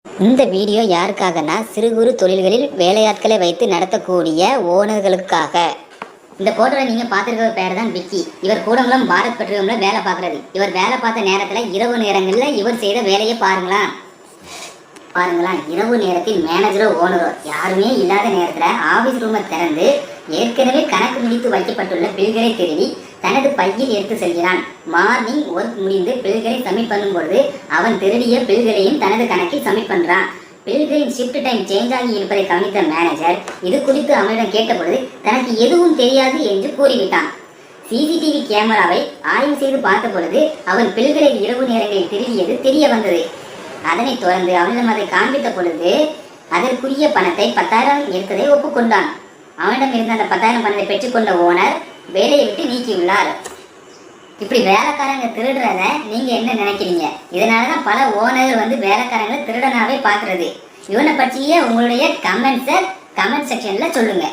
இந்த வீடியோ யாருக்காகனா சிறு குறு தொழில்களில் வேலையாட்களை வைத்து நடத்தக்கூடிய ஓனர்களுக்காக. இந்த போட்டோவில் நீங்கள் பார்த்துருக்கிற பேர் தான் விக்கி. இவர் கூடங்குளம் பாரத் பெட்ரோலியமில் வேலை பார்க்குறது. இவர் வேலை பார்த்த நேரத்தில் இரவு நேரங்களில் இவர் செய்த வேலையை பாருங்களா. இரவு நேரத்தில் மேனேஜரோ ஓனரோ யாருமே இல்லாத நேரத்தில் ஆஃபீஸ் ரூமை திறந்து ஏற்கனவே கணக்கு முடித்து வைக்கப்பட்டுள்ள பில்களை திருடி தனது பையில் எடுத்து செல்கிறான். மார்னிங் ஒர்க் முடிந்து பில்களை சப்மிட் பண்ணும்பொழுது அவன் திருடிய பில்களையும் தனது கணக்கில் சப்மிட் பண்ணுறான். பில்களின் ஷிஃப்ட் டைம் சேஞ்ச் ஆகி இருப்பதை கவனித்த மேனேஜர் இது குறித்து அவனிடம் கேட்டபொழுது தனக்கு எதுவும் தெரியாது என்று கூறிவிட்டான். சிசிடிவி கேமராவை ஆய்வு செய்து பார்த்த பொழுது அவன் பில்களை இரவு நேரங்களில் திருடியது தெரிய வந்தது. அதனைத் தொடர்ந்து அவனிடம் அதை காண்பித்த பொழுது அதற்குரிய பணத்தை 10,000 எடுத்ததை ஒப்புக்கொண்டான். அவனிடம் இருந்த அந்த 10,000 பணத்தை பெற்றுக்கொண்ட ஓனர் வேலையை விட்டு நீக்கியுள்ளார். இப்படி வேலைக்காரங்க திருடுறத நீங்க என்ன நினைக்கிறீங்க? இதனாலதான் பல ஓனர்கள் வேலைக்காரங்க திருடனாவே பாக்குறது. இவனை பற்றிய உங்களுடைய கமெண்ட் செக்ஷன்ல சொல்லுங்க.